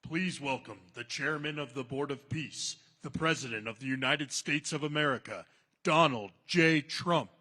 Please welcome the Chairman of the Board of Peace, the President of the United States of America, Donald J. Trump.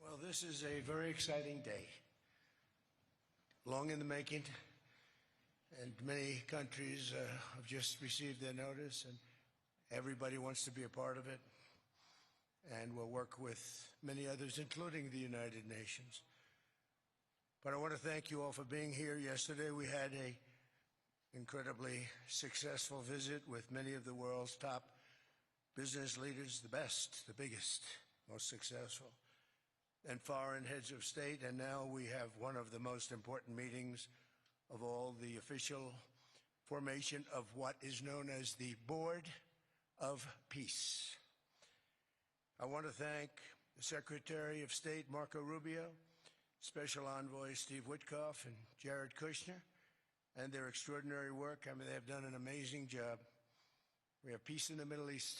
Well, this is a very exciting day, long in the making, and many countries have just received their notice, and everybody wants to be a part of it, and we'll work with many others, including the United Nations. But I want to thank you all for being here. Yesterday we had an incredibly successful visit with many of the world's top business leaders, the best, the biggest, most successful, and foreign heads of state, and now we have one of the most important meetings of all, the official formation of what is known as the Board of Peace. I want to thank the Secretary of State, Marco Rubio, Special Envoy Steve Witkoff, and Jared Kushner, and their extraordinary work. I mean, they have done an amazing job. We have peace in the Middle East.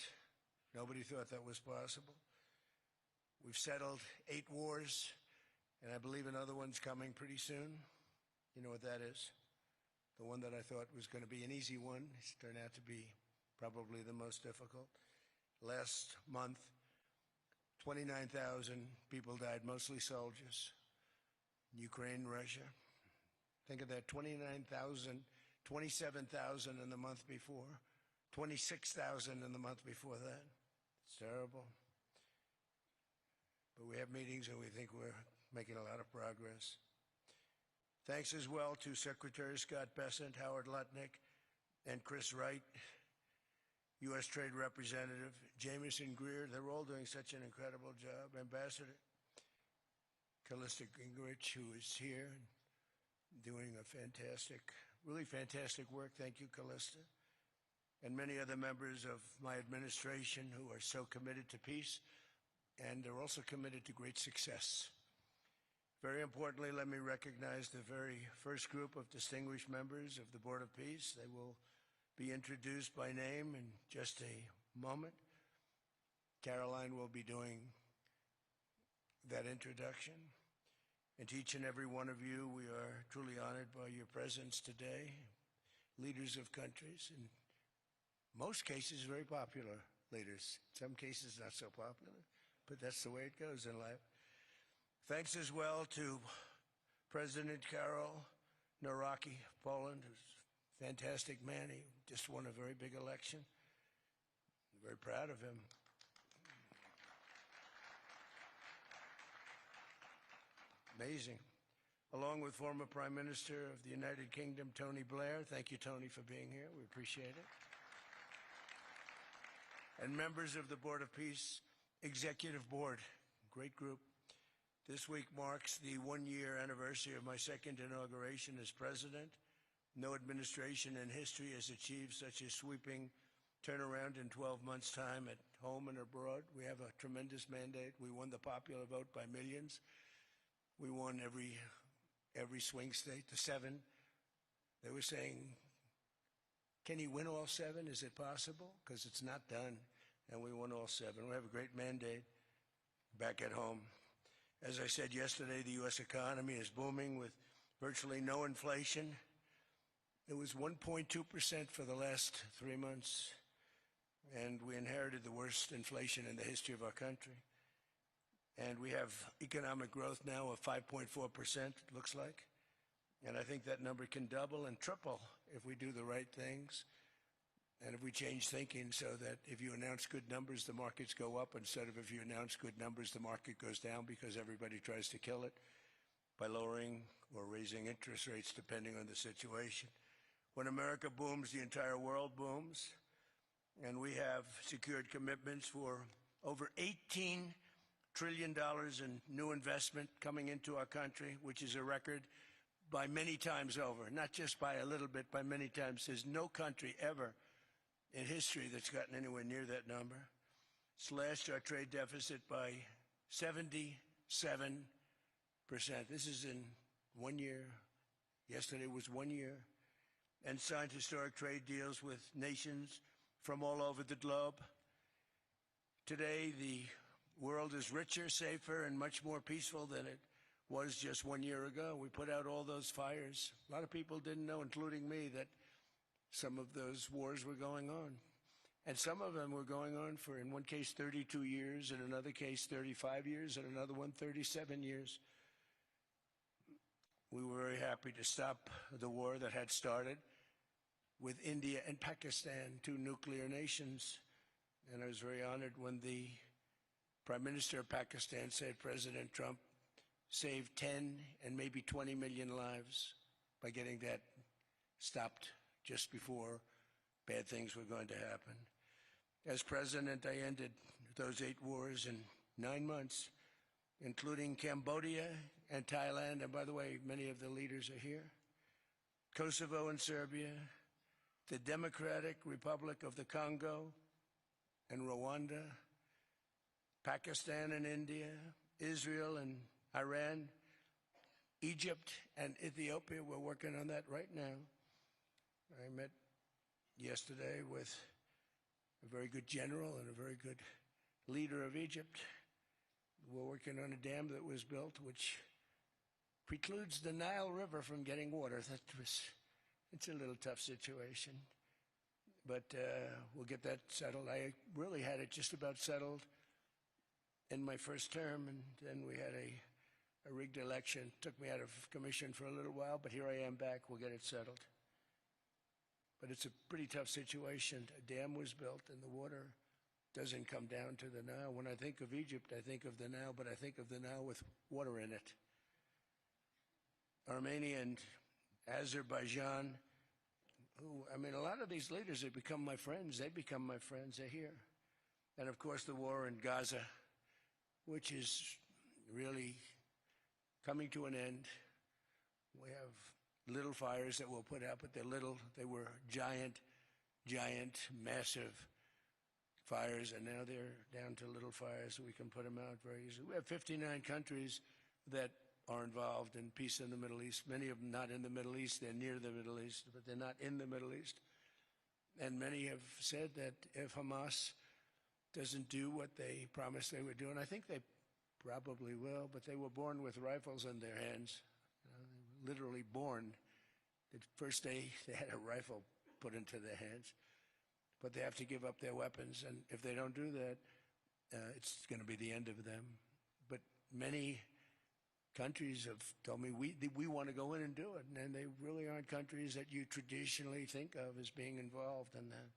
Nobody thought that was possible. We've settled 8 wars, and I believe another one's coming pretty soon. You know what that is? The one that I thought was going to be an easy one. It's turned out to be probably the most difficult. Last month, 29,000 people died, mostly soldiers. Ukraine, Russia. Think of that, 29,000, 27,000 in the month before, 26,000 in the month before that. It's terrible. But we have meetings and we think we're making a lot of progress. Thanks as well to Secretary Scott Bessent, Howard Lutnick, and Chris Wright, U.S. Trade Representative, Jamieson Greer. They're all doing such an incredible job. Ambassador Callista Gingrich, who is here, doing a fantastic, really fantastic work. Thank you, Callista. And many other members of my administration who are so committed to peace, and they're also committed to great success. Very importantly, let me recognize the very first group of distinguished members of the Board of Peace. They will be introduced by name in just a moment. Caroline will be doing that introduction. And to each and every one of you, we are truly honored by your presence today. Leaders of countries, in most cases very popular leaders, some cases not so popular. But that's the way it goes in life. Thanks as well to President Karol Nawrocki of Poland, who's a fantastic man. He just won a very big election. I'm very proud of him. Amazing. Along with former Prime Minister of the United Kingdom, Tony Blair. Thank you, Tony, for being here. We appreciate it. And members of the Board of Peace Executive Board, great group. This week marks the 1-year anniversary of my second inauguration as president. No administration in history has achieved such a sweeping turnaround in 12 months' time at home and abroad. We have a tremendous mandate. We won the popular vote by millions. We won every swing state, the 7. They were saying, can he win all 7? Is it possible? Because it's not done. And we won all 7. We have a great mandate back at home. As I said yesterday, the U.S. economy is booming with virtually no inflation. It was 1.2% for the last 3 months, and we inherited the worst inflation in the history of our country. And we have economic growth now of 5.4%, it looks like. And I think that number can double and triple if we do the right things. And if we change thinking so that if you announce good numbers, the markets go up, instead of if you announce good numbers, the market goes down because everybody tries to kill it by lowering or raising interest rates depending on the situation. When America booms, the entire world booms. And we have secured commitments for over $18 trillion in new investment coming into our country, which is a record, by many times over, not just by a little bit, by many times. There's no country ever in history that's gotten anywhere near that number. Slashed our trade deficit by 77%. This is in 1 year. Yesterday was 1 year. And signed historic trade deals with nations from all over the globe. Today, the world is richer, safer, and much more peaceful than it was just 1 year ago. We put out all those fires. A lot of people didn't know, including me, that some of those wars were going on. And some of them were going on for, in one case, 32 years, in another case, 35 years, and another one, 37 years. We were very happy to stop the war that had started with India and Pakistan, two nuclear nations. And I was very honored when the Prime Minister of Pakistan said President Trump saved 10 and maybe 20 million lives by getting that stopped just before bad things were going to happen. As president, I ended those 8 wars in 9 months, including Cambodia and Thailand. And by the way, many of the leaders are here. Kosovo and Serbia, the Democratic Republic of the Congo and Rwanda, Pakistan and India, Israel and Iran, Egypt and Ethiopia. We're working on that right now. I met yesterday with a very good general and a very good leader of Egypt. We're working on a dam that was built which precludes the Nile River from getting water. It's a little tough situation, but we'll get that settled. I really had it just about settled in my first term, and then we had a rigged election. Took me out of commission for a little while, but here I am back. We'll get it settled. But it's a pretty tough situation. A dam was built, and the water doesn't come down to the Nile. When I think of Egypt, I think of the Nile, but I think of the Nile with water in it. Armenia and Azerbaijan, a lot of these leaders have become my friends. They become my friends. They're here. And, of course, the war in Gaza, which is really coming to an end. We have little fires that we'll put out, but they're little. They were giant, massive fires, and now they're down to little fires, so we can put them out very easily. We have 59 countries that are involved in peace in the Middle East. Many of them not in the Middle East. They're near the Middle East, but they're not in the Middle East. And many have said that if Hamas doesn't do what they promised they would do, and I think they probably will, but they were born with rifles in their hands, literally born. The first day they had a rifle put into their hands, but they have to give up their weapons, and if they don't do that, it's going to be the end of them. But many countries have told me we want to go in and do it, and they really aren't countries that you traditionally think of as being involved in that.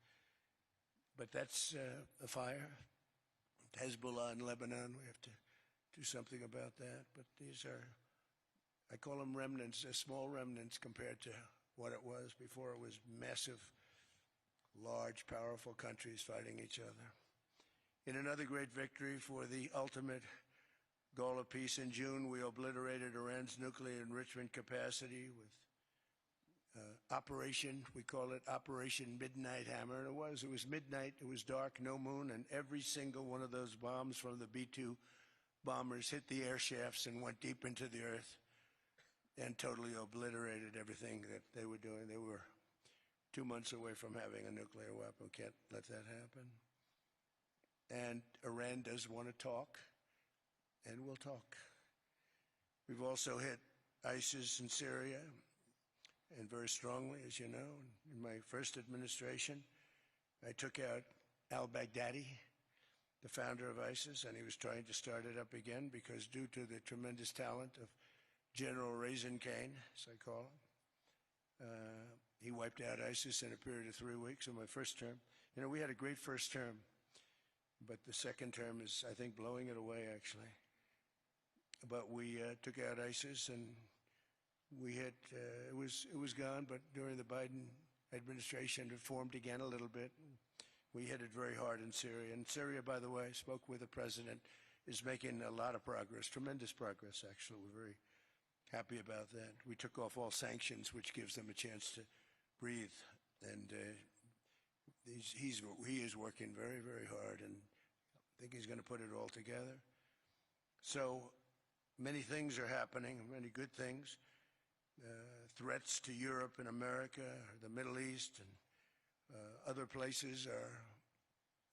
But that's a fire. Hezbollah in Lebanon, we have to do something about that. But these are, I call them remnants. They're small remnants compared to what it was before. It was massive, large, powerful countries fighting each other. In another great victory for the ultimate goal of peace, in June, we obliterated Iran's nuclear enrichment capacity with Operation, we call it Operation Midnight Hammer. And it was midnight, it was dark, no moon, and every single one of those bombs from the B-2 bombers hit the air shafts and went deep into the earth and totally obliterated everything that they were doing. They were 2 months away from having a nuclear weapon. Can't let that happen. And Iran does want to talk, and we'll talk. We've also hit ISIS in Syria, and very strongly, as you know. In my first administration, I took out al-Baghdadi, the founder of ISIS, and he was trying to start it up again because due to the tremendous talent of General Raisin Kane, as I call him, he wiped out ISIS in a period of 3 weeks in my first term. You know, we had a great first term, but the second term is, I think, blowing it away, actually. But we took out ISIS, and we had, it was gone, but during the Biden administration, it formed again a little bit. We hit it very hard in Syria. And Syria, by the way, I spoke with the president, is making a lot of progress, tremendous progress, actually. We're very happy about that. We took off all sanctions, which gives them a chance to breathe. And he is working very, very hard, and I think he's going to put it all together. So many things are happening, many good things. Threats to Europe and America, the Middle East, and other places are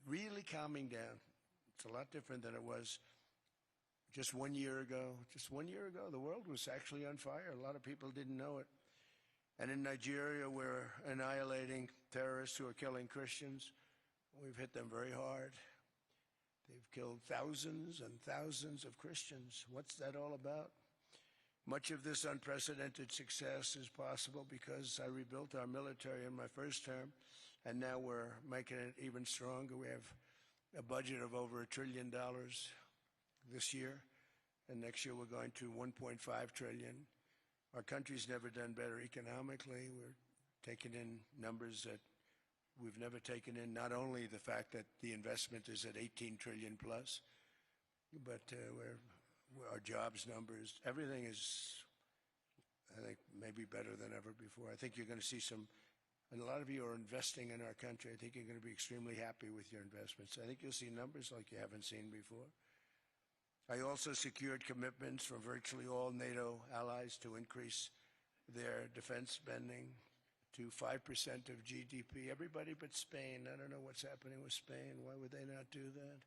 really calming down. It's a lot different than it was just 1 year ago. Just 1 year ago, the world was actually on fire. A lot of people didn't know it. And in Nigeria, we're annihilating terrorists who are killing Christians. We've hit them very hard. They've killed thousands and thousands of Christians. What's that all about? Much of this unprecedented success is possible because I rebuilt our military in my first term, and now we're making it even stronger. We have a budget of over $1 trillion this year, and next year we're going to $1.5 trillion. Our country's never done better economically. We're taking in numbers that we've never taken in, not only the fact that the investment is at 18 trillion plus, but our jobs numbers, everything is, I think, maybe better than ever before. I think you're going to see and a lot of you are investing in our country. I think you're going to be extremely happy with your investments. I think you'll see numbers like you haven't seen before. I also secured commitments from virtually all NATO allies to increase their defense spending to 5% of GDP. Everybody but Spain. I don't know what's happening with Spain. Why would they not do that?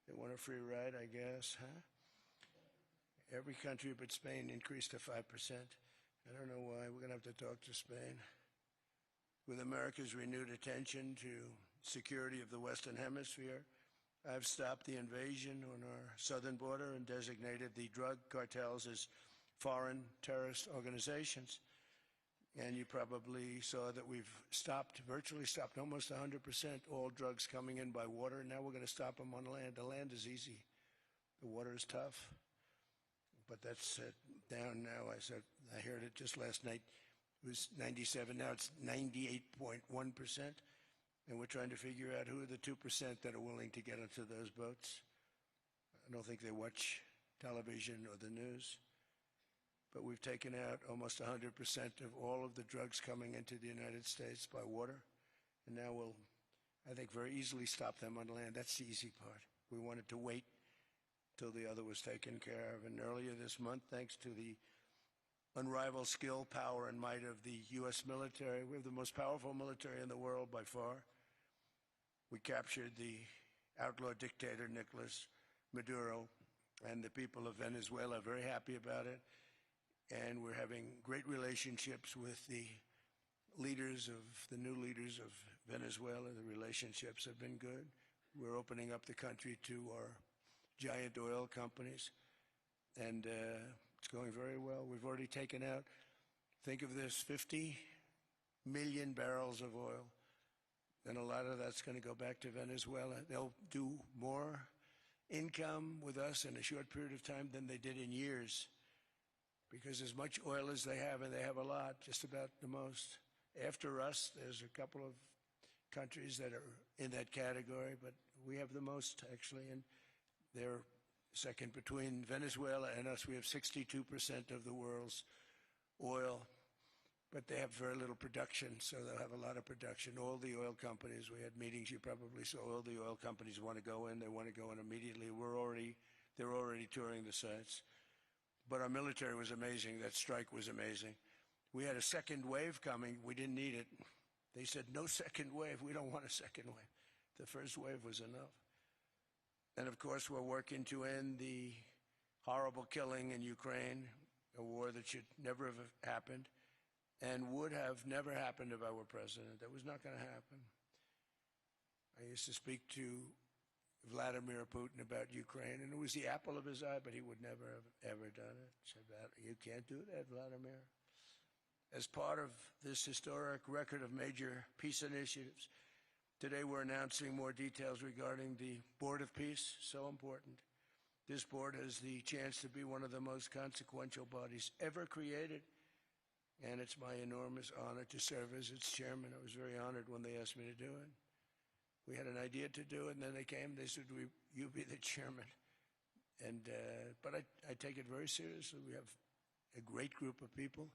They want a free ride, I guess, huh? Every country but Spain increased to 5%. I don't know why. We're going to have to talk to Spain. With America's renewed attention to security of the Western Hemisphere, I've stopped the invasion on our southern border and designated the drug cartels as foreign terrorist organizations. And you probably saw that we've virtually stopped almost 100% all drugs coming in by water. Now we're going to stop them on land. The land is easy. The water is tough. But that's down now. I heard it just last night. It was 97. Now it's 98.1%. And we're trying to figure out who are the 2% that are willing to get onto those boats. I don't think they watch television or the news. But we've taken out almost 100% of all of the drugs coming into the United States by water. And now we'll, I think, very easily stop them on land. That's the easy part. We wanted to wait till the other was taken care of. And earlier this month, thanks to the unrivaled skill, power, and might of the U.S. military, we have the most powerful military in the world by far. We captured the outlaw dictator Nicolas Maduro, and the people of Venezuela are very happy about it. And we're having great relationships with the new leaders of Venezuela. The relationships have been good. We're opening up the country to our giant oil companies, and it's going very well. We've already taken out, think of this, 50 million barrels of oil, and a lot of that's going to go back to Venezuela. They'll do more income with us in a short period of time than they did in years, because as much oil as they have, and they have a lot, just about the most. After us, there's a couple of countries that are in that category, but we have the most, actually, and they're second between Venezuela and us. We have 62% of the world's oil, but they have very little production, so they'll have a lot of production. All the oil companies, we had meetings, you probably saw, all the oil companies want to go in. They want to go in immediately. They're already touring the sites. But our military was amazing. That strike was amazing. We had a second wave coming. We didn't need it. They said, no second wave. We don't want a second wave. The first wave was enough. And, of course, we're working to end the horrible killing in Ukraine, a war that should never have happened and would have never happened if I were president. That was not going to happen. I used to speak to Vladimir Putin about Ukraine, and it was the apple of his eye, but he would never have ever done it. I said, you can't do that, Vladimir. As part of this historic record of major peace initiatives, today we're announcing more details regarding the Board of Peace, so important. This board has the chance to be one of the most consequential bodies ever created, and it's my enormous honor to serve as its chairman. I was very honored when they asked me to do it. We had an idea to do it, and then they came, they said, you be the chairman. And but I take it very seriously. We have a great group of people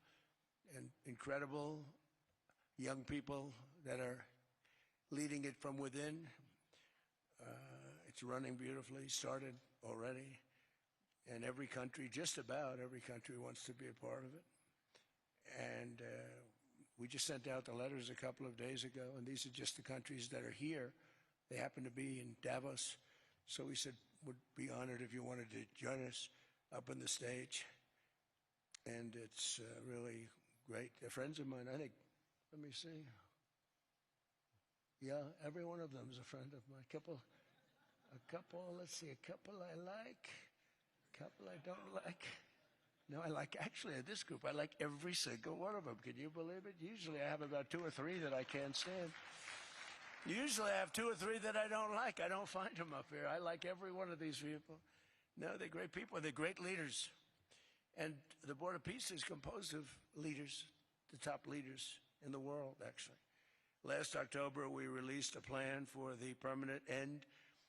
and incredible young people that are leading it from within. It's running beautifully, started already, and every country, just about every country, wants to be a part of it. And we just sent out the letters a couple of days ago, and these are just the countries that are here. They happen to be in Davos, so we said would be honored if you wanted to join us up on the stage. And it's really great. They're friends of mine, I think. Let me see. Yeah, every one of them is a friend of mine. Let's see, a couple I like, a couple I don't like. No, I like, actually, this group, I like every single one of them. Can you believe it? Usually I have about 2 or 3 that I can't stand. Usually I have 2 or 3 that I don't like. I don't find them up here. I like every one of these people. No, they're great people. They're great leaders. And the Board of Peace is composed of leaders, the top leaders in the world, actually. Last October, we released a plan for the permanent end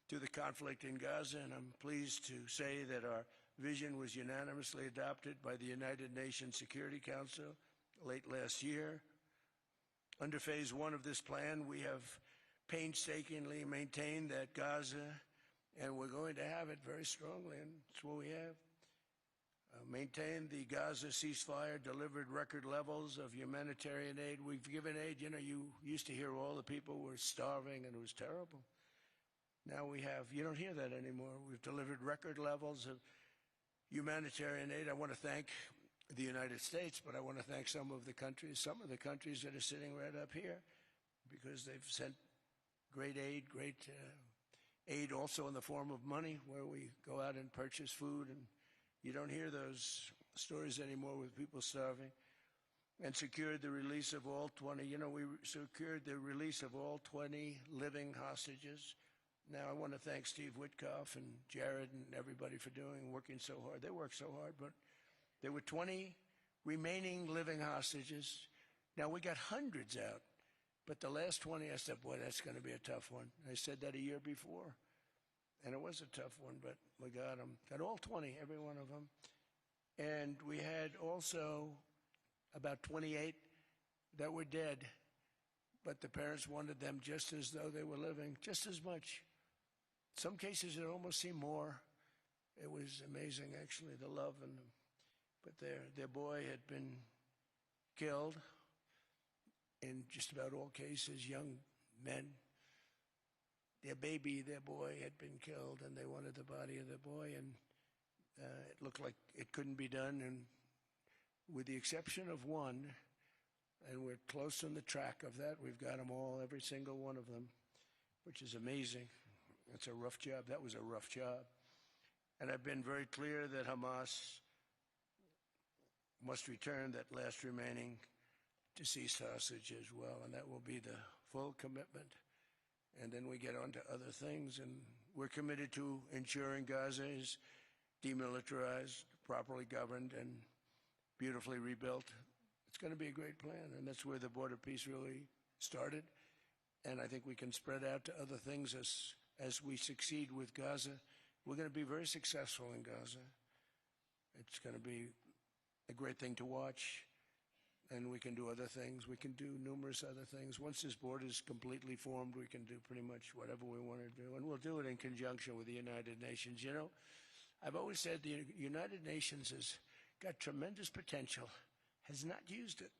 to the conflict in Gaza, and I'm pleased to say that our vision was unanimously adopted by the United Nations Security Council late last year. Under phase 1 of this plan, we have painstakingly maintained that Gaza, and we're going to have it very strongly, and it's what we have. Maintained the Gaza ceasefire, delivered record levels of humanitarian aid. We've given aid, you know, you used to hear all the people were starving and it was terrible. Now we have, you don't hear that anymore. We've delivered record levels of humanitarian aid. I want to thank the United States, but I want to thank some of the countries that are sitting right up here, because they've sent great aid also in the form of money, where we go out and purchase food, and you don't hear those stories anymore with people starving. And secured the release of all 20, we secured the release of all 20 living hostages. Now, I want to thank Steve Witkoff and Jared and everybody for working so hard. They worked so hard, but there were 20 remaining living hostages. Now, we got hundreds out, but the last 20, I said, boy, that's going to be a tough one. I said that a year before, and it was a tough one, but we got them. Got all 20, every one of them. And we had also about 28 that were dead, but the parents wanted them just as though they were living, just as much. Some cases it almost seemed more. It was amazing, actually, the love and but their boy had been killed in just about all cases, young men. Their boy had been killed, and they wanted the body of their boy, and it looked like it couldn't be done, and with the exception of one, and we're close on the track of that, we've got them all, every single one of them, which is amazing. It's a rough job. That was a rough job. And I've been very clear that Hamas must return that last remaining deceased hostage as well, and that will be the full commitment. And then we get on to other things, and we're committed to ensuring Gaza is demilitarized, properly governed, and beautifully rebuilt. It's going to be a great plan, and that's where the Board of Peace really started. And I think we can spread out to other things as we succeed with Gaza. We're going to be very successful in Gaza. It's going to be a great thing to watch, and we can do other things. We can do numerous other things. Once this board is completely formed, we can do pretty much whatever we want to do, and we'll do it in conjunction with the United Nations. You know, I've always said the United Nations has got tremendous potential, has not used it,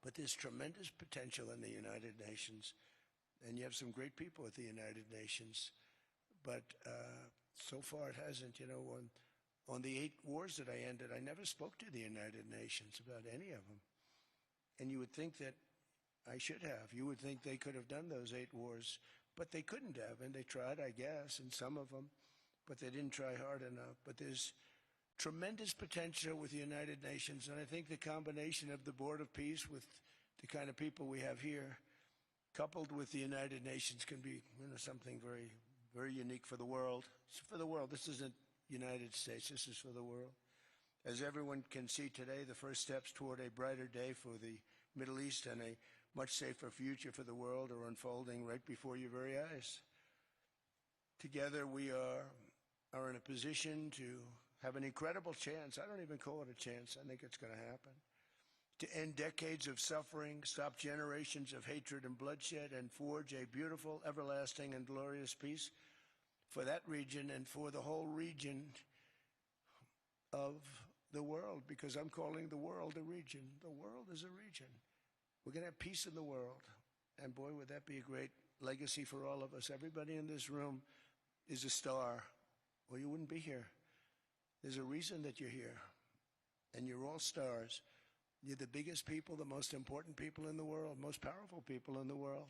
but there's tremendous potential in the United Nations, and you have some great people at the United Nations, but so far it hasn't. You know, on the 8 wars that I ended, I never spoke to the United Nations about any of them, and you would think that I should have. You would think they could have done those 8 wars, but they couldn't have, and they tried, I guess, in some of them, but they didn't try hard enough. But there's tremendous potential with the United Nations, and I think the combination of the Board of Peace with the kind of people we have here, coupled with the United Nations, can be, you know, something very, very unique for the world. It's for the world. This isn't United States. This is for the world. As everyone can see today, the first steps toward a brighter day for the Middle East and a much safer future for the world are unfolding right before your very eyes. Together we are in a position to have an incredible chance. I don't even call it a chance. I think it's going to happen. To end decades of suffering, stop generations of hatred and bloodshed, and forge a beautiful, everlasting, and glorious peace for that region and for the whole region of the world, because I'm calling the world a region. The world is a region. We're going to have peace in the world. And boy, would that be a great legacy for all of us. Everybody in this room is a star, or you wouldn't be here. There's a reason that you're here, and you're all stars. You're the biggest people, the most important people in the world, most powerful people in the world.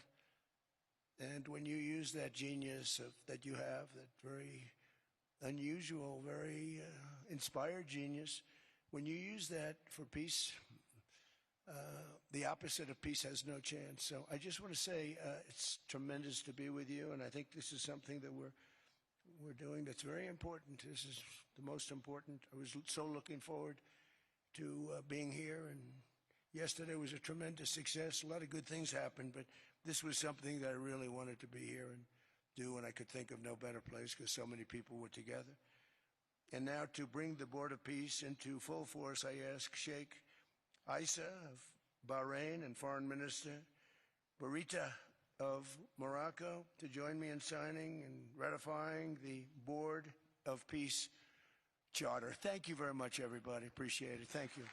And when you use that genius that you have, that very unusual, very inspired genius, when you use that for peace, the opposite of peace has no chance. So I just want to say it's tremendous to be with you, and I think this is something that we're doing that's very important. This is the most important. I was so looking forward to being here, and yesterday was a tremendous success. A lot of good things happened, but this was something that I really wanted to be here and do, and I could think of no better place because so many people were together. And now to bring the Board of Peace into full force, I ask Sheikh Isa of Bahrain and Foreign Minister Barita of Morocco to join me in signing and ratifying the Board of Peace Charter. Thank you very much, everybody. Appreciate it. Thank you.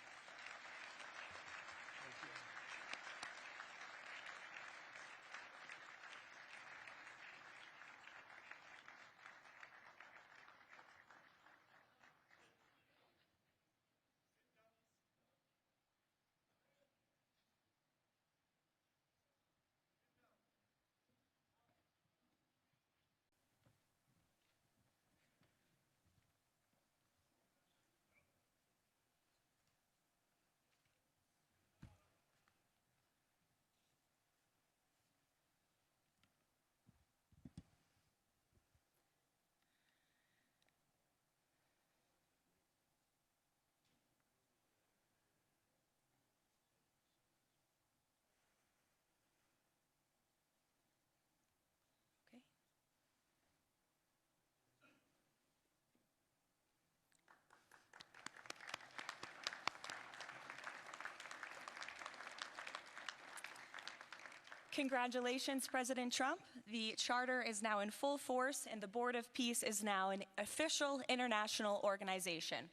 Congratulations, President Trump. The charter is now in full force, and the Board of Peace is now an official international organization.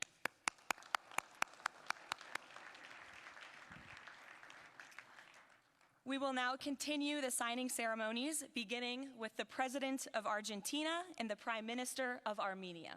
We will now continue the signing ceremonies, beginning with the President of Argentina and the Prime Minister of Armenia.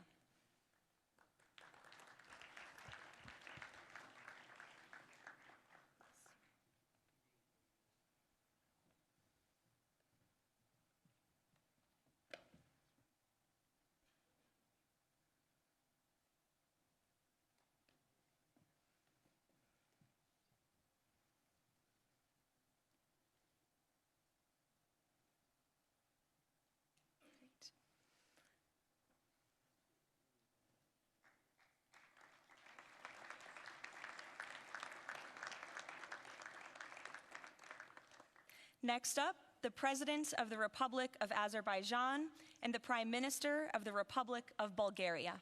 Next up, the President of the Republic of Azerbaijan and the Prime Minister of the Republic of Bulgaria.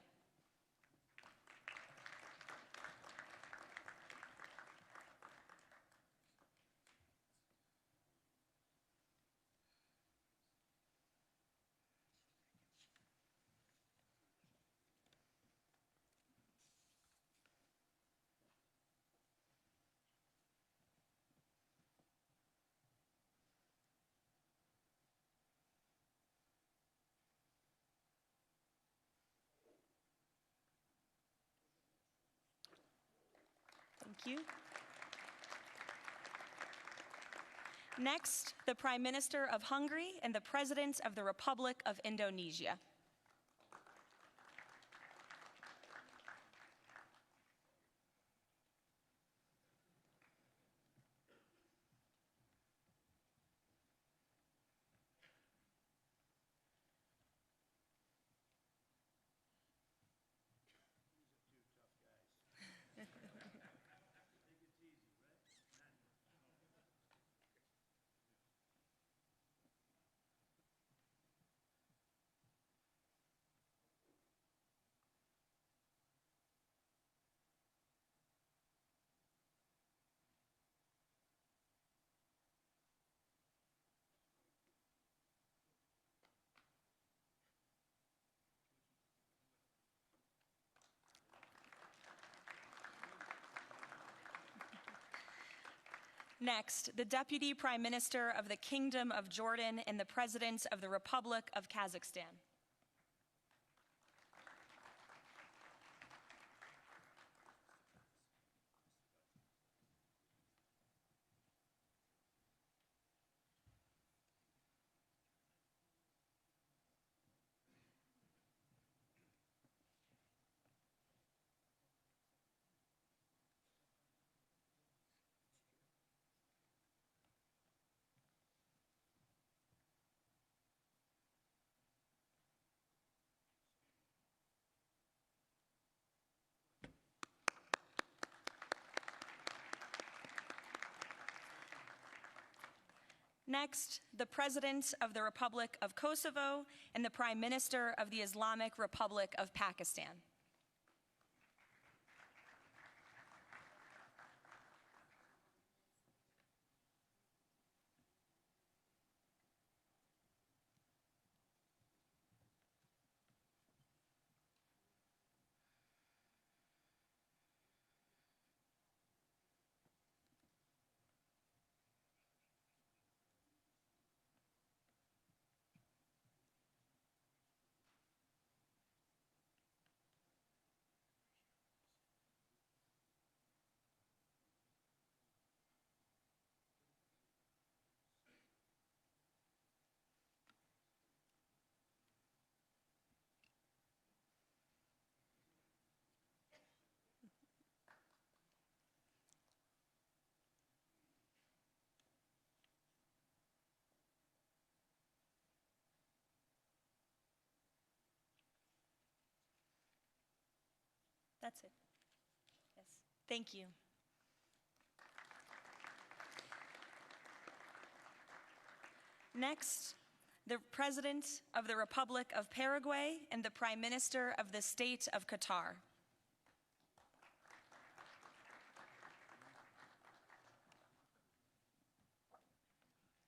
Thank you. Next, the Prime Minister of Hungary and the President of the Republic of Indonesia. Next, the Deputy Prime Minister of the Kingdom of Jordan and the President of the Republic of Kazakhstan. Next, the President of the Republic of Kosovo and the Prime Minister of the Islamic Republic of Pakistan. That's it. Yes. Thank you. Next, the President of the Republic of Paraguay and the Prime Minister of the State of Qatar.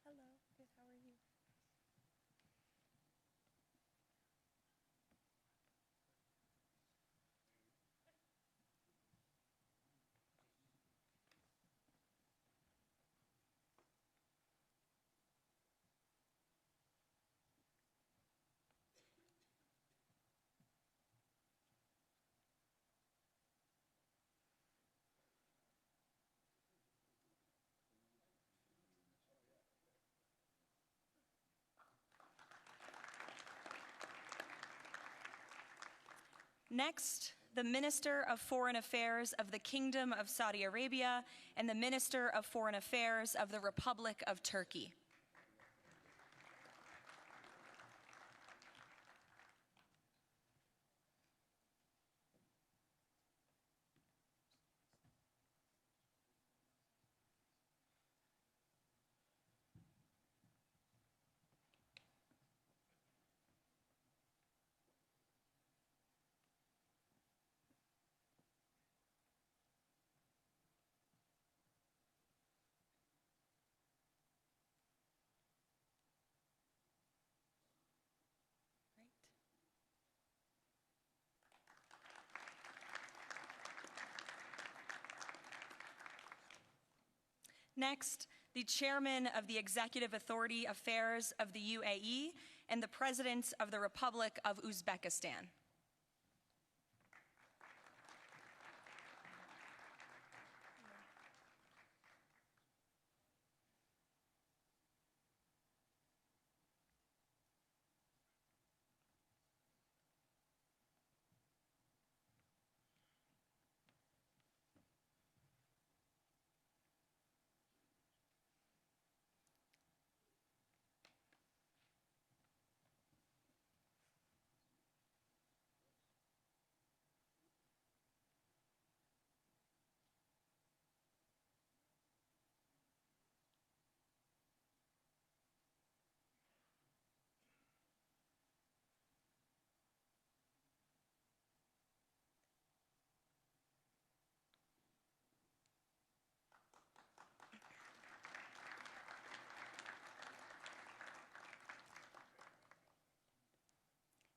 Hello, good, how are you? Next, the Minister of Foreign Affairs of the Kingdom of Saudi Arabia and the Minister of Foreign Affairs of the Republic of Turkey. Next, the Chairman of the Executive Authority Affairs of the UAE and the President of the Republic of Uzbekistan.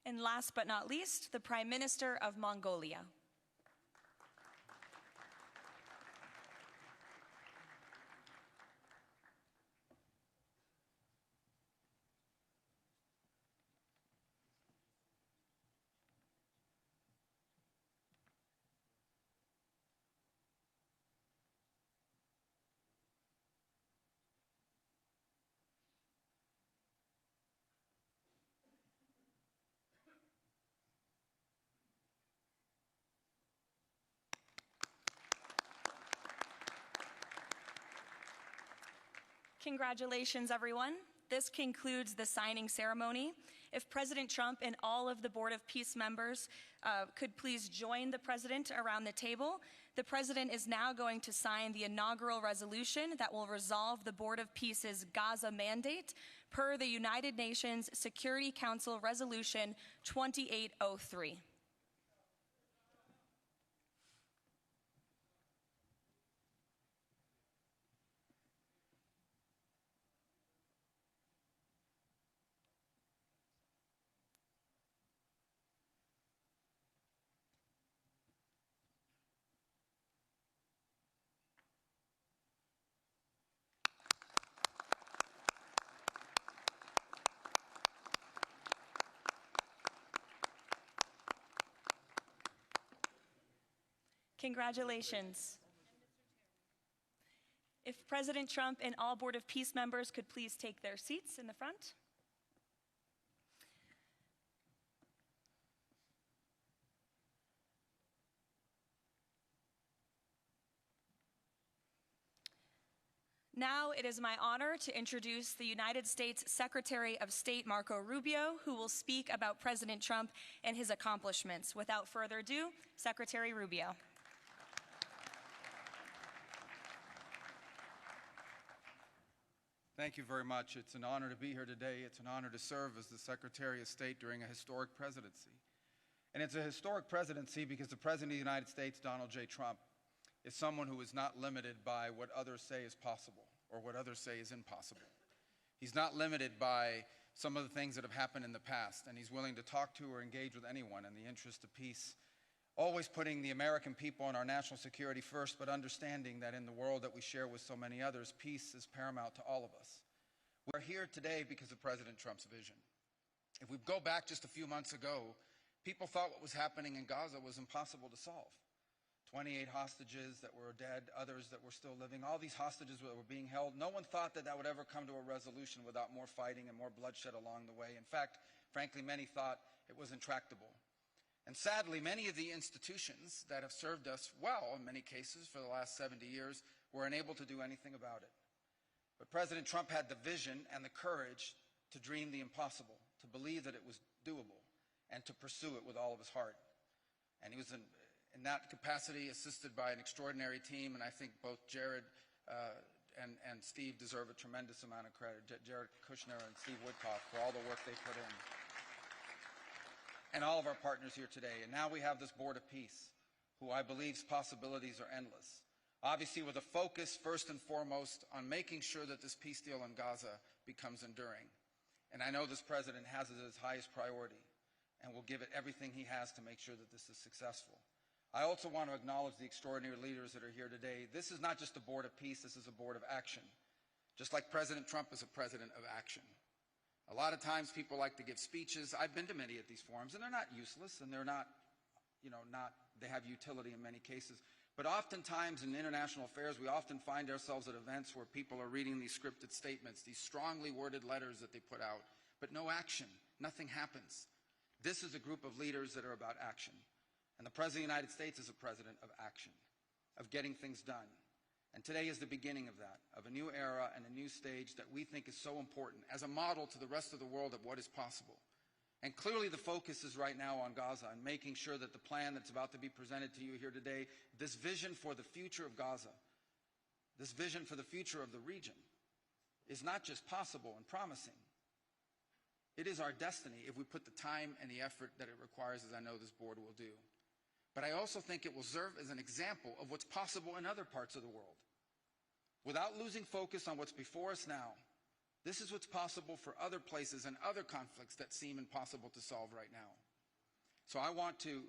And last but not least, the Prime Minister of Mongolia. Congratulations, everyone. This concludes the signing ceremony. If President Trump and all of the Board of Peace members could please join the President around the table. The President is now going to sign the inaugural resolution that will resolve the Board of Peace's Gaza mandate per the United Nations Security Council Resolution 2803. Congratulations. If President Trump and all Board of Peace members could please take their seats in the front. Now it is my honor to introduce the United States Secretary of State Marco Rubio, who will speak about President Trump and his accomplishments. Without further ado, Secretary Rubio. Thank you very much. It's an honor to be here today. It's an honor to serve as the Secretary of State during a historic presidency. And it's a historic presidency because the President of the United States, Donald J. Trump, is someone who is not limited by what others say is possible or what others say is impossible. He's not limited by some of the things that have happened in the past, and he's willing to talk to or engage with anyone in the interest of peace, always putting the American people and our national security first, but understanding that in the world that we share with so many others, peace is paramount to all of us. We're here today because of President Trump's vision. If we go back just a few months ago, people thought what was happening in Gaza was impossible to solve. 28 hostages that were dead, others that were still living, all these hostages that were being held. No one thought that that would ever come to a resolution without more fighting and more bloodshed along the way. In fact, frankly, many thought it was intractable. And sadly, many of the institutions that have served us well, in many cases, for the last 70 years, were unable to do anything about it. But President Trump had the vision and the courage to dream the impossible, to believe that it was doable, and to pursue it with all of his heart. And he was in that capacity assisted by an extraordinary team, and I think both Jared and Steve deserve a tremendous amount of credit, Jared Kushner and Steve Woodcock, for all the work they put in. And all of our partners here today. And now we have this Board of Peace, who I believe's possibilities are endless. Obviously with a focus first and foremost on making sure that this peace deal in Gaza becomes enduring. And I know this president has it as his highest priority and will give it everything he has to make sure that this is successful. I also want to acknowledge the extraordinary leaders that are here today. This is not just a Board of Peace, this is a Board of Action. Just like President Trump is a president of action. A lot of times people like to give speeches. I've been to many of these forums, and they're not useless, and they're not, they have utility in many cases. But oftentimes in international affairs, we often find ourselves at events where people are reading these scripted statements, these strongly worded letters that they put out, but no action. Nothing happens. This is a group of leaders that are about action. And the President of the United States is a president of action, of getting things done. And today is the beginning of that, of a new era and a new stage that we think is so important as a model to the rest of the world of what is possible. And clearly the focus is right now on Gaza and making sure that the plan that's about to be presented to you here today, this vision for the future of Gaza, this vision for the future of the region, is not just possible and promising. It is our destiny if we put the time and the effort that it requires, as I know this board will do. But I also think it will serve as an example of what's possible in other parts of the world. Without losing focus on what's before us now, this is what's possible for other places and other conflicts that seem impossible to solve right now. So I want to,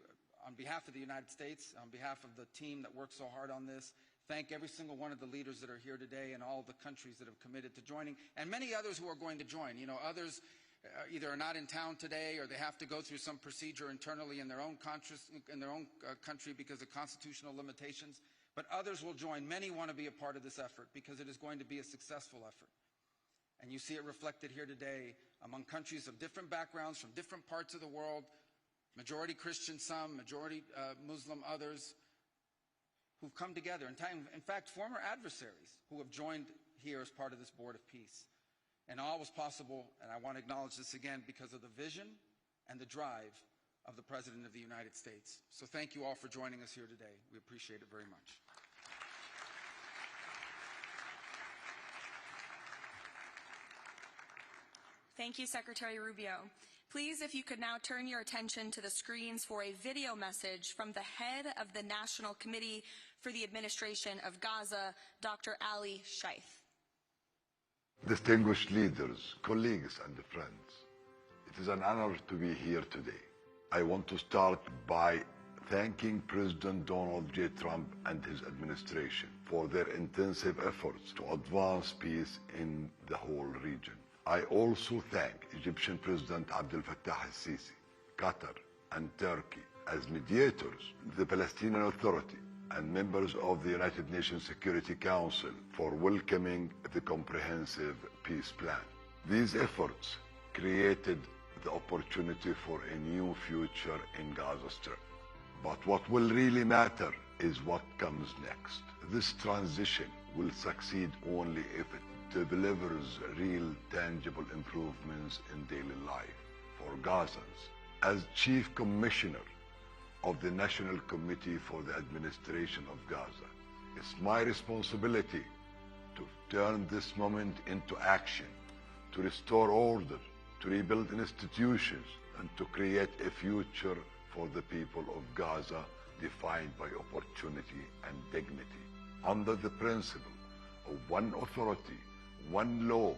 on behalf of the United States, on behalf of the team that worked so hard on this, thank every single one of the leaders that are here today and all the countries that have committed to joining, and many others who are going to join. Others either are not in town today or they have to go through some procedure internally in their own country because of constitutional limitations. But others will join. Many want to be a part of this effort because it is going to be a successful effort. And you see it reflected here today among countries of different backgrounds from different parts of the world, majority Christian some, majority Muslim others, who've come together. In fact, former adversaries who have joined here as part of this Board of Peace. And all was possible, and I want to acknowledge this again, because of the vision and the drive of the President of the United States. So thank you all for joining us here today. We appreciate it very much. Thank you, Secretary Rubio. Please, if you could now turn your attention to the screens for a video message from the head of the National Committee for the Administration of Gaza, Dr. Ali Shaith. Distinguished leaders, colleagues, and friends, it is an honor to be here today. I want to start by thanking President Donald J. Trump and his administration for their intensive efforts to advance peace in the whole region. I also thank Egyptian President Abdel Fattah al-Sisi, Qatar, and Turkey as mediators, the Palestinian Authority, and members of the United Nations Security Council for welcoming the comprehensive peace plan. These efforts created the opportunity for a new future in Gaza Strip. But what will really matter is what comes next. This transition will succeed only if it delivers real, tangible improvements in daily life for Gazans. As Chief Commissioner of the National Committee for the Administration of Gaza, it's my responsibility to turn this moment into action, to restore order, to rebuild institutions, and to create a future for the people of Gaza defined by opportunity and dignity, under the principle of one authority, one law,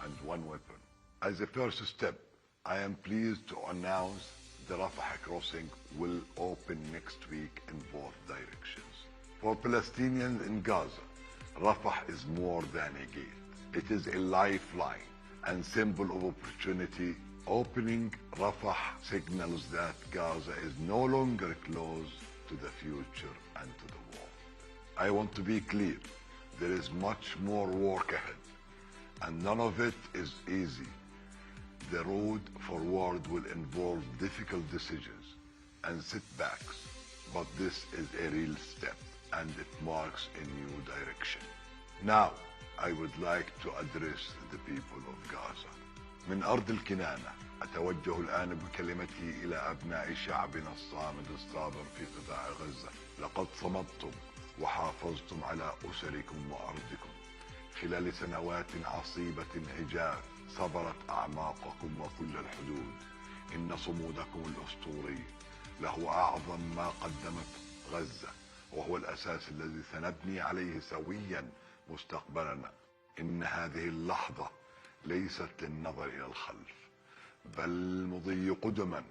and one weapon. As a first step, I am pleased to announce the Rafah crossing will open next week in both directions. For Palestinians in Gaza, Rafah is more than a gate. It is a lifeline and symbol of opportunity. Opening Rafah signals that Gaza is no longer closed to the future and to the war. I want to be clear, there is much more work ahead, and none of it is easy. The road forward will involve difficult decisions and setbacks, but this is a real step, and it marks a new direction. Now, I would like to address the people of Gaza. من أرض الكنانة أتوجه الآن بكلمتي إلى أبناء شعبنا الصامد الصابر في قطاع غزة. لقد صمدتم وحافظتم على أسركم وأرضكم خلال سنوات عصيبة هجاف صبرت أعماقكم وكل الحدود. إن صمودكم الأسطوري له أعظم ما قدمت غزة، وهو الأساس الذي سنبني عليه سويا مستقبلنا. إن هذه اللحظة ليست للنظر إلى الخلف، بل المضي قدما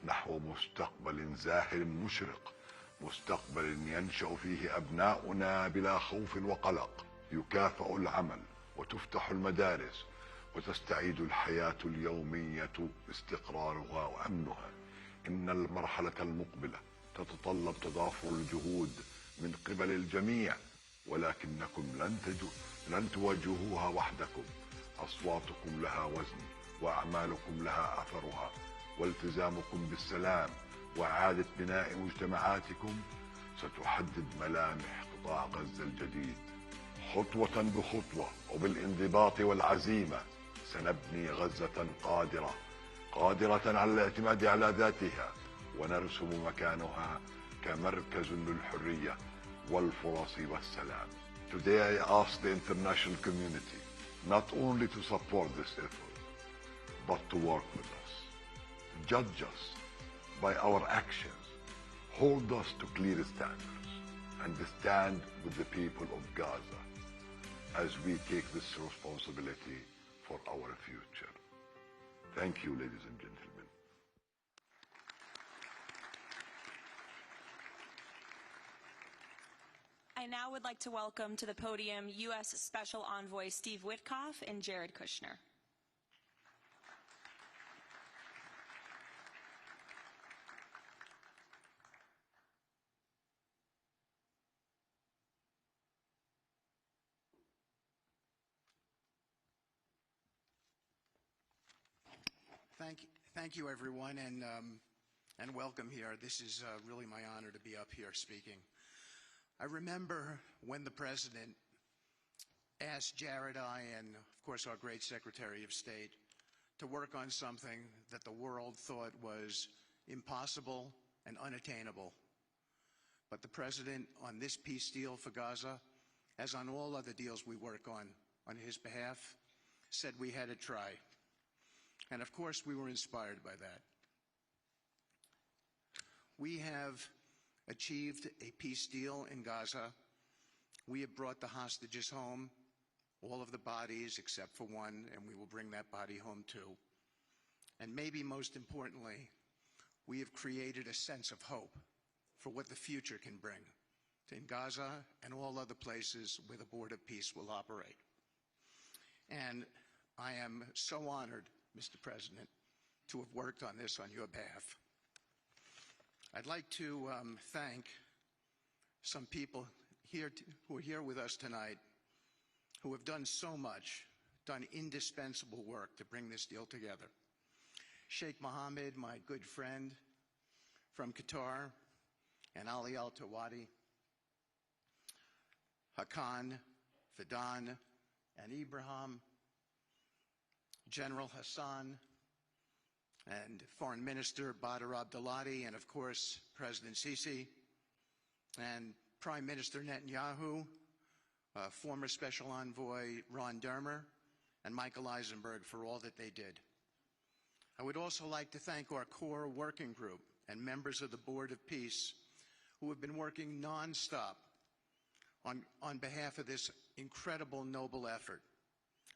نحو مستقبل زاهر مشرق، مستقبل ينشأ فيه أبناؤنا بلا خوف وقلق. يكافأ العمل وتفتح المدارس وتستعيد الحياة اليومية استقرارها وأمنها. إن المرحلة المقبلة تتطلب تضافر الجهود من قبل الجميع، ولكنكم لن تواجهوها وحدكم. أصواتكم لها وزن، وأعمالكم لها أثرها، والتزامكم بالسلام وإعادة بناء مجتمعاتكم ستحدد ملامح قطاع غزة الجديد. خطوة بخطوة وبالانضباط والعزيمة سنبني غزة قادرة على الاعتماد على ذاتها، ونرسم مكانها كمركز للحرية والفرص والسلام. Today I ask the international community not only to support this effort, but to work with us. Judge us by our actions, hold us to clear standards, and stand with the people of Gaza as we take this responsibility for our future. Thank you, ladies and gentlemen. I now would like to welcome to the podium U.S. Special Envoy Steve Witkoff and Jared Kushner. Thank you, everyone, and welcome here. This is really my honor to be up here speaking. I remember when the president asked Jared, I, and of course our great Secretary of State to work on something that the world thought was impossible and unattainable. But the President, on this peace deal for Gaza, as on all other deals we work on his behalf, said we had to try. And of course we were inspired by that. We have achieved a peace deal in Gaza. We have brought the hostages home, all of the bodies except for one, and we will bring that body home too. And maybe most importantly, we have created a sense of hope for what the future can bring in Gaza and all other places where the Board of Peace will operate. And I am so honored, Mr. President, to have worked on this on your behalf. I'd like to thank some people here who are here with us tonight who have done so much, done indispensable work to bring this deal together. Sheikh Mohammed, my good friend from Qatar, and Ali Al-Tawadi, Hakan, Fidan, and Ibrahim, General Hassan, and Foreign Minister Badr Abdulati, and of course, President Sisi, and Prime Minister Netanyahu, former Special Envoy Ron Dermer, and Michael Eisenberg for all that they did. I would also like to thank our core working group and members of the Board of Peace who have been working nonstop on behalf of this incredible, noble effort,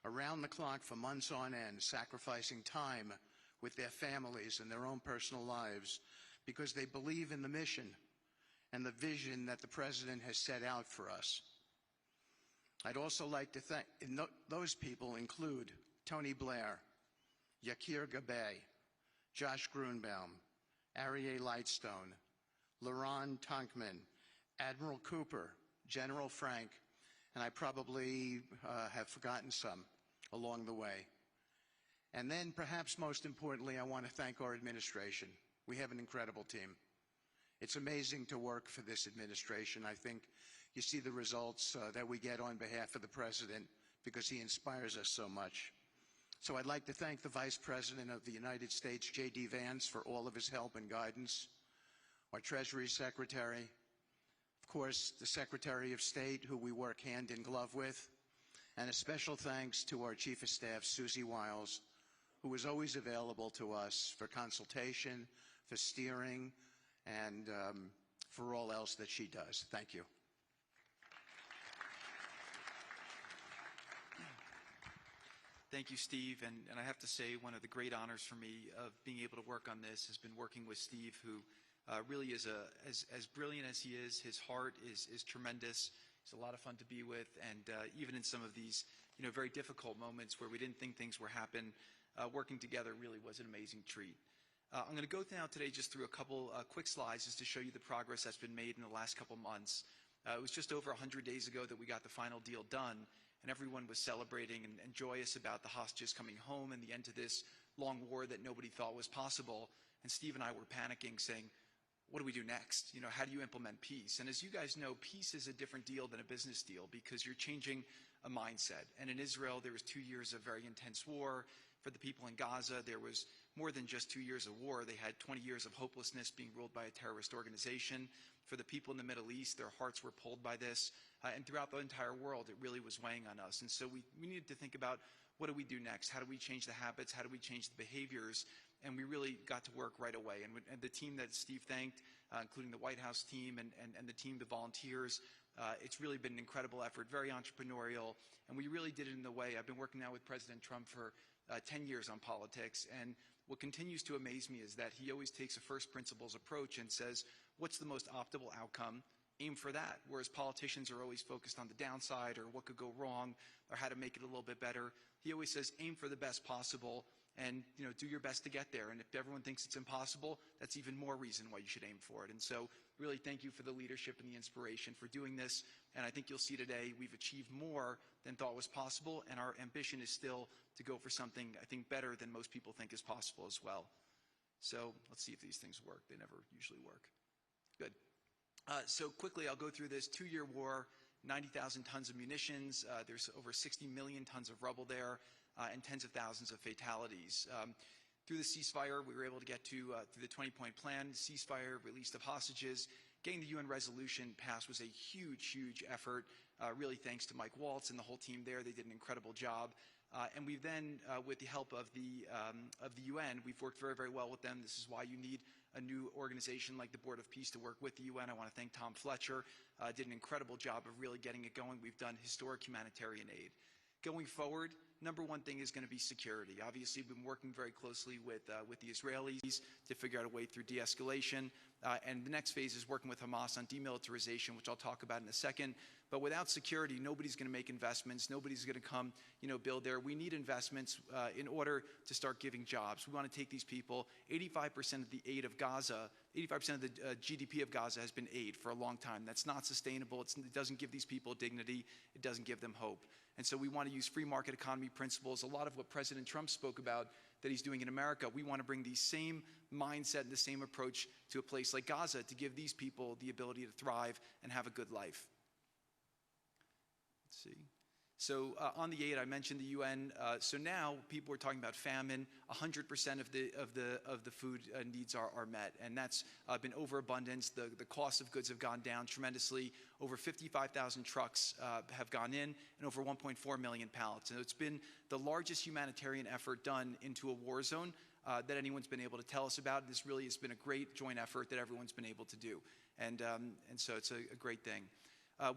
around the clock for months on end, sacrificing time with their families and their own personal lives because they believe in the mission and the vision that the President has set out for us. I'd also like to thank, those people include Tony Blair, Yakir Gabay, Josh Grunbaum, Aryeh Lightstone, Laron Tonkman, Admiral Cooper, General Frank, and I probably have forgotten some along the way. And then perhaps most importantly, I want to thank our administration. We have an incredible team. It's amazing to work for this administration. I think you see the results that we get on behalf of the President because he inspires us so much. So I'd like to thank the Vice President of the United States, J.D. Vance, for all of his help and guidance, our Treasury Secretary, of course, the Secretary of State, who we work hand in glove with, and a special thanks to our Chief of Staff, Susie Wiles, who is always available to us for consultation, for steering, and for all else that she does. Thank you. Thank you, Steve. And I have to say, one of the great honors for me of being able to work on this has been working with Steve, who really is as brilliant as he is. His heart is tremendous. He's a lot of fun to be with. And even in some of these, very difficult moments where we didn't think things were happening, working together really was an amazing treat. I'm going to go now today just through a couple quick slides just to show you the progress that's been made in the last couple months. It was just over 100 days ago that we got the final deal done, and everyone was celebrating and joyous about the hostages coming home and the end to this long war that nobody thought was possible. And Steve and I were panicking, saying, what do we do next? How do you implement peace? And as you guys know, peace is a different deal than a business deal because you're changing a mindset. And in Israel, there was 2 years of very intense war. For the people in Gaza, there was more than just 2 years of war. They had 20 years of hopelessness being ruled by a terrorist organization. For the people in the Middle East, their hearts were pulled by this. And throughout the entire world, it really was weighing on us. And so we needed to think about, what do we do next? How do we change the habits? How do we change the behaviors? And we really got to work right away. And the team that Steve thanked, including the White House team and the team, the volunteers, it's really been an incredible effort, very entrepreneurial. And we really did it in the way. I've been working now with President Trump for 10 years on politics. And what continues to amaze me is that he always takes a first principles approach and says, what's the most optimal outcome? Aim for that. Whereas politicians are always focused on the downside or what could go wrong or how to make it a little bit better. He always says, aim for the best possible and do your best to get there. And if everyone thinks it's impossible, that's even more reason why you should aim for it. And so really thank you for the leadership and the inspiration for doing this. And I think you'll see today we've achieved more than thought was possible. And our ambition is still to go for something, I think, better than most people think is possible as well. So let's see if these things work. They never usually work. Good. So quickly, I'll go through this 2-year war. 90,000 tons of munitions. There's over 60 million tons of rubble there, and tens of thousands of fatalities. Through the ceasefire, we were able to get to, through the 20-point plan, ceasefire, release of hostages. Getting the UN resolution passed was a huge, huge effort, really thanks to Mike Waltz and the whole team there. They did an incredible job. And we've then, with the help of the UN, we've worked very, very well with them. This is why you need a new organization like the Board of Peace to work with the UN. I want to thank Tom Fletcher. Did an incredible job of really getting it going. We've done historic humanitarian aid. Going forward, number one thing is going to be security. Obviously, we've been working very closely with the Israelis to figure out a way through de-escalation. And the next phase is working with Hamas on demilitarization, which I'll talk about in a second. But without security, nobody's going to make investments. Nobody's going to come, build there. We need investments in order to start giving jobs. We want to take these people. 85% of the aid of Gaza, 85% of the GDP of Gaza has been aid for a long time. That's not sustainable. It doesn't give these people dignity. It doesn't give them hope. And so we want to use free market economy principles. A lot of what President Trump spoke about that he's doing in America, we want to bring the same mindset and the same approach to a place like Gaza to give these people the ability to thrive and have a good life. Let's see. So on the aid, I mentioned the UN. So now people are talking about famine. 100% of the food needs are met, and that's been overabundance. The cost of goods have gone down tremendously. Over 55,000 trucks have gone in, and over 1.4 million pallets. And it's been the largest humanitarian effort done into a war zone that anyone's been able to tell us about. This really has been a great joint effort that everyone's been able to do, and so it's a great thing.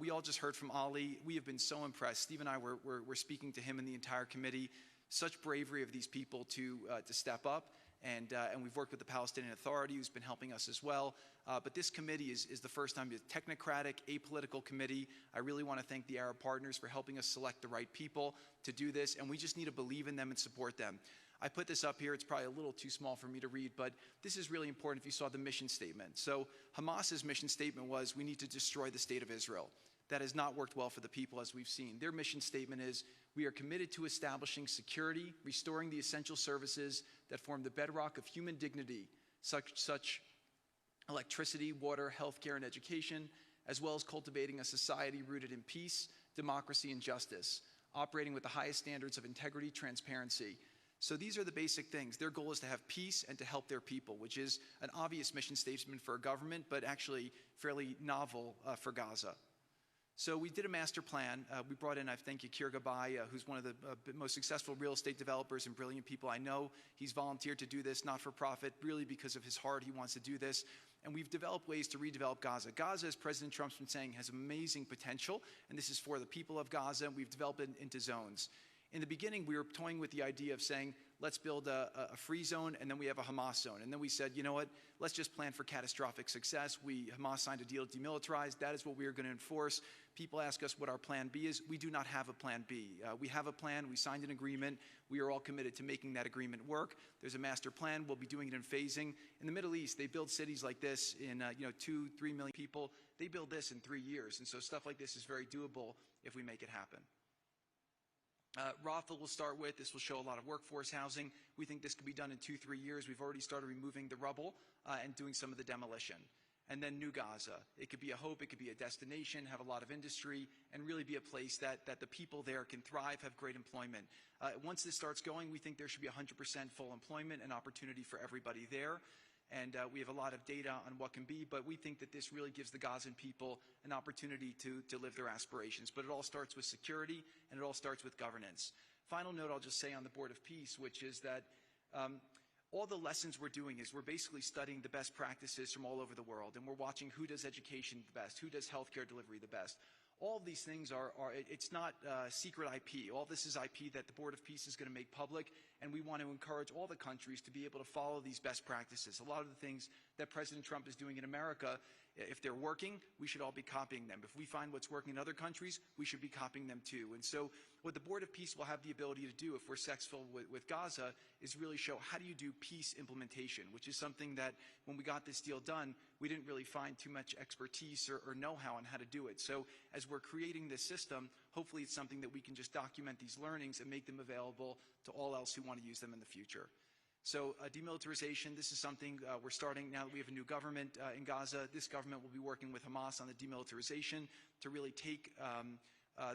We all just heard from Ali. We have been so impressed. Steve and I were speaking to him and the entire committee. Such bravery of these people to step up. And we've worked with the Palestinian Authority, who's been helping us as well. But this committee is the first time, a technocratic, apolitical committee. I really want to thank the Arab partners for helping us select the right people to do this. And we just need to believe in them and support them. I put this up here. It's probably a little too small for me to read, but this is really important if you saw the mission statement. So Hamas's mission statement was, we need to destroy the state of Israel. That has not worked well for the people, as we've seen. Their mission statement is, we are committed to establishing security, restoring the essential services that form the bedrock of human dignity, such electricity, water, healthcare, and education, as well as cultivating a society rooted in peace, democracy, and justice, operating with the highest standards of integrity, transparency. So these are the basic things. Their goal is to have peace and to help their people, which is an obvious mission statement for a government, but actually fairly novel for Gaza. So we did a master plan. We brought in, I thank Yakir Gabay, who's one of the most successful real estate developers and brilliant people I know. He's volunteered to do this, not for profit, really because of his heart. He wants to do this. And we've developed ways to redevelop Gaza. Gaza, as President Trump's been saying, has amazing potential, and this is for the people of Gaza, and we've developed it into zones. In the beginning, we were toying with the idea of saying, let's build a free zone, and then we have a Hamas zone. And then we said, you know what, let's just plan for catastrophic success. Hamas signed a deal to demilitarize. That is what we are going to enforce. People ask us what our plan B is. We do not have a plan B. We have a plan. We signed an agreement. We are all committed to making that agreement work. There's a master plan. We'll be doing it in phasing. In the Middle East, they build cities like this in 2-3 million people. They build this in 3 years. And so stuff like this is very doable if we make it happen. Rafah will start with. This will show a lot of workforce housing. We think this could be done in 2-3 years. We've already started removing the rubble and doing some of the demolition. And then New Gaza. It could be a hope. It could be a destination, have a lot of industry, and really be a place that the people there can thrive, have great employment. Once this starts going, we think there should be 100% full employment and opportunity for everybody there. And we have a lot of data on what can be, but we think that this really gives the Gazan people an opportunity to live their aspirations. But it all starts with security, and it all starts with governance. Final note I'll just say on the Board of Peace, which is that all the lessons we're doing is we're basically studying the best practices from all over the world, and we're watching who does education the best, who does healthcare delivery the best. All of these things it's not secret IP. All this is IP that the Board of Peace is going to make public, and we want to encourage all the countries to be able to follow these best practices. A lot of the things that President Trump is doing in America, if they're working, we should all be copying them. If we find what's working in other countries, we should be copying them too. And so what the Board of Peace will have the ability to do if we're successful with Gaza is really show how do you do peace implementation, which is something that when we got this deal done, we didn't really find too much expertise or know-how on how to do it. So as we're creating this system, hopefully it's something that we can just document these learnings and make them available to all else who want to use them in the future. So demilitarization, this is something we're starting now that we have a new government in Gaza. This government will be working with Hamas on the demilitarization to really take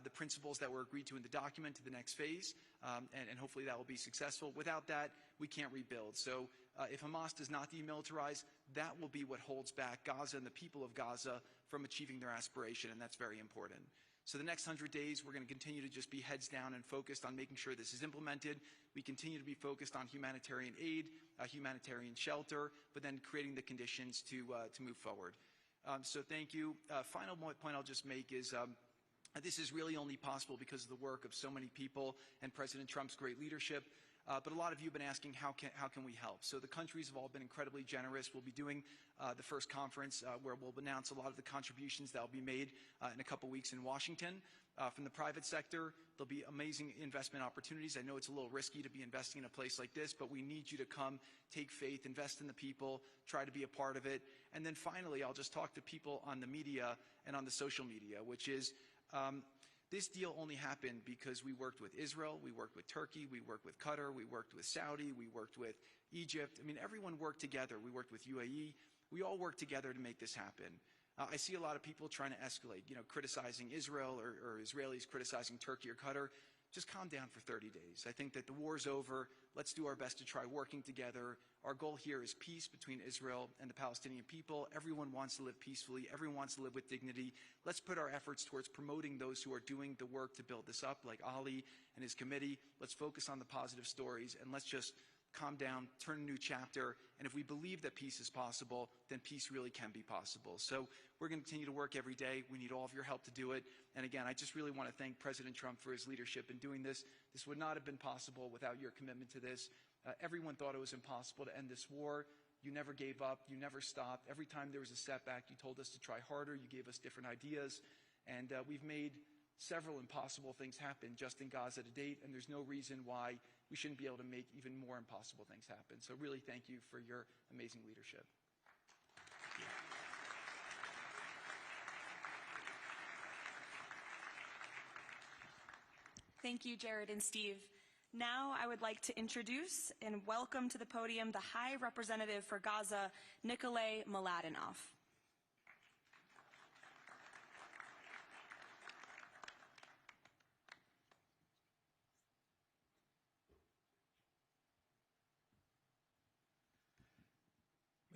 the principles that were agreed to in the document to the next phase, and hopefully that will be successful. Without that, we can't rebuild. So if Hamas does not demilitarize, that will be what holds back Gaza and the people of Gaza from achieving their aspiration, and that's very important. So the next 100 days, we're going to continue to just be heads down and focused on making sure this is implemented. We continue to be focused on humanitarian aid, humanitarian shelter, but then creating the conditions to move forward. So thank you. Final point I'll just make is this is really only possible because of the work of so many people and President Trump's great leadership. But a lot of you have been asking, how can we help? So the countries have all been incredibly generous. We'll be doing the first conference where we'll announce a lot of the contributions that will be made in a couple weeks in Washington. From the private sector, there'll be amazing investment opportunities. I know it's a little risky to be investing in a place like this, but we need you to come, take faith, invest in the people, try to be a part of it. And then finally, I'll just talk to people on the media and on the social media, which is this deal only happened because we worked with Israel, we worked with Turkey, we worked with Qatar, we worked with Saudi, we worked with Egypt. I mean, everyone worked together. We worked with UAE. We all worked together to make this happen. I see a lot of people trying to escalate, criticizing Israel or Israelis criticizing Turkey or Qatar. Just calm down for 30 days. I think that the war's over. Let's do our best to try working together. Our goal here is peace between Israel and the Palestinian people. Everyone wants to live peacefully. Everyone wants to live with dignity. Let's put our efforts towards promoting those who are doing the work to build this up, like Ali and his committee. Let's focus on the positive stories, and let's just calm down, turn a new chapter, and if we believe that peace is possible, then peace really can be possible. So we're going to continue to work every day. We need all of your help to do it. And again, I just really want to thank President Trump for his leadership in doing this. This would not have been possible without your commitment to this. Everyone thought it was impossible to end this war. You never gave up. You never stopped. Every time there was a setback, you told us to try harder. You gave us different ideas. And we've made several impossible things happen just in Gaza to date, and there's no reason why we shouldn't be able to make even more impossible things happen. So really thank you for your amazing leadership. Thank you, Jared and Steve. Now I would like to introduce and welcome to the podium the High Representative for Gaza, Nikolay Mladenov.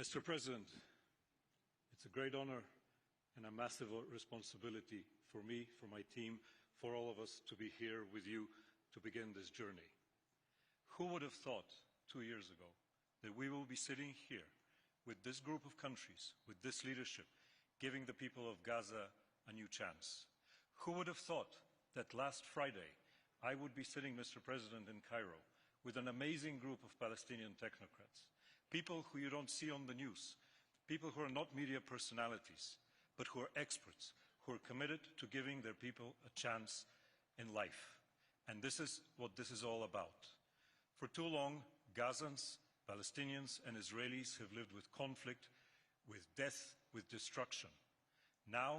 Mr. President, it's a great honor and a massive responsibility for me, for my team, for all of us to be here with you to begin this journey. Who would have thought 2 years ago that we will be sitting here with this group of countries, with this leadership, giving the people of Gaza a new chance? Who would have thought that last Friday I would be sitting, Mr. President, in Cairo with an amazing group of Palestinian technocrats, people who you don't see on the news, people who are not media personalities, but who are experts, who are committed to giving their people a chance in life. And this is what this is all about. For too long, Gazans, Palestinians, and Israelis have lived with conflict, with death, with destruction. Now,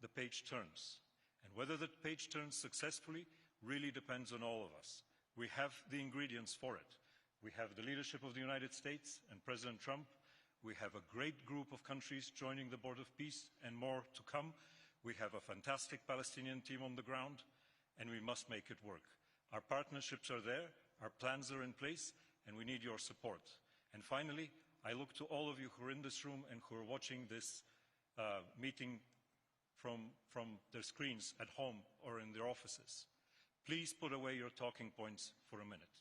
the page turns. And whether the page turns successfully really depends on all of us. We have the ingredients for it. We have the leadership of the United States and President Trump. We have a great group of countries joining the Board of Peace and more to come. We have a fantastic Palestinian team on the ground, and we must make it work. Our partnerships are there, our plans are in place, and we need your support. And finally, I look to all of you who are in this room and who are watching this meeting from their screens at home or in their offices. Please put away your talking points for a minute.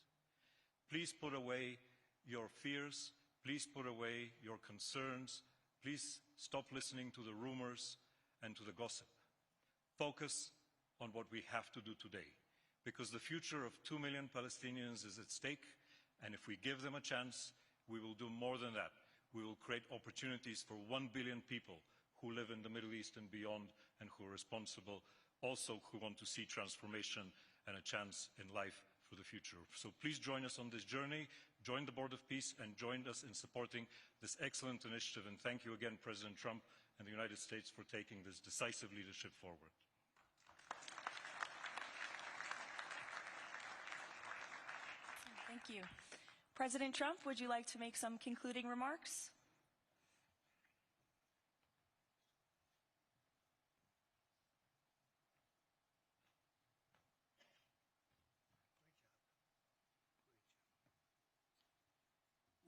Please put away your fears. Please put away your concerns. Please stop listening to the rumors and to the gossip. Focus on what we have to do today, because the future of 2 million Palestinians is at stake, and if we give them a chance, we will do more than that. We will create opportunities for 1 billion people who live in the Middle East and beyond, and who are responsible, also who want to see transformation and a chance in life for the future. So please join us on this journey, join the Board of Peace, and join us in supporting this excellent initiative. And thank you again, President Trump and the United States, for taking this decisive leadership forward. Thank you. President Trump, would you like to make some concluding remarks?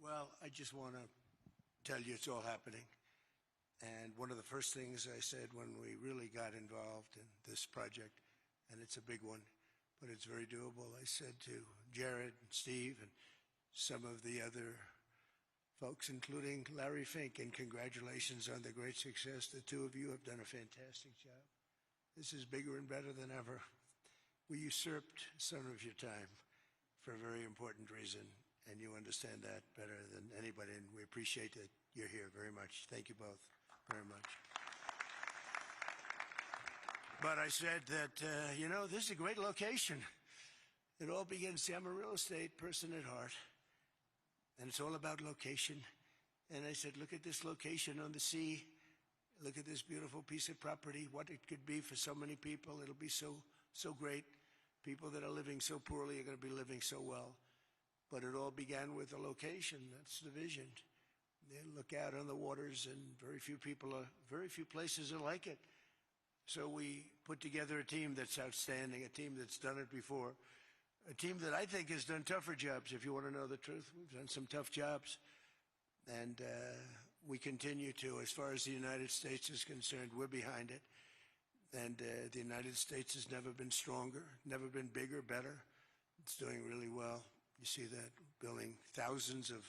Well, I just want to tell you it's all happening. And one of the first things I said when we really got involved in this project, and it's a big one, but it's very doable, I said to Jared and Steve and some of the other folks, including Larry Fink, and congratulations on the great success. The two of you have done a fantastic job. This is bigger and better than ever. We usurped some of your time for a very important reason, and you understand that better than anybody, and we appreciate that you're here very much. Thank you both very much. But I said that, you know, this is a great location. It all begins, see, I'm a real estate person at heart, and it's all about location. And I said, look at this location on the sea. Look at this beautiful piece of property, what it could be for so many people. It'll be so great. People that are living so poorly are going to be living so well. But it all began with the location. That's the vision. They look out on the waters, and very few places are like it. So we put together a team that's outstanding, a team that's done it before, a team that I think has done tougher jobs, if you want to know the truth. We've done some tough jobs, and we continue to. As far as the United States is concerned, we're behind it. And the United States has never been stronger, never been bigger, better. It's doing really well. You see that, building thousands of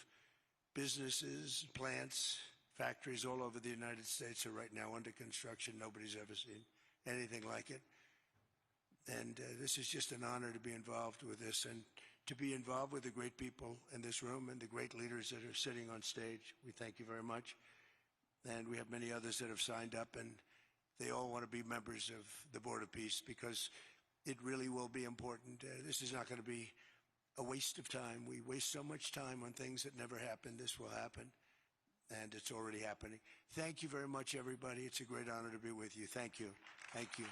businesses, plants, factories all over the United States are right now under construction. Nobody's ever seen anything like it. And this is just an honor to be involved with this, and to be involved with the great people in this room and the great leaders that are sitting on stage. We thank you very much. And we have many others that have signed up, and they all want to be members of the Board of Peace, because it really will be important. This is not going to be a waste of time. We waste so much time on things that never happen. This will happen, and it's already happening. Thank you very much, everybody. It's a great honor to be with you. Thank you. Thank you.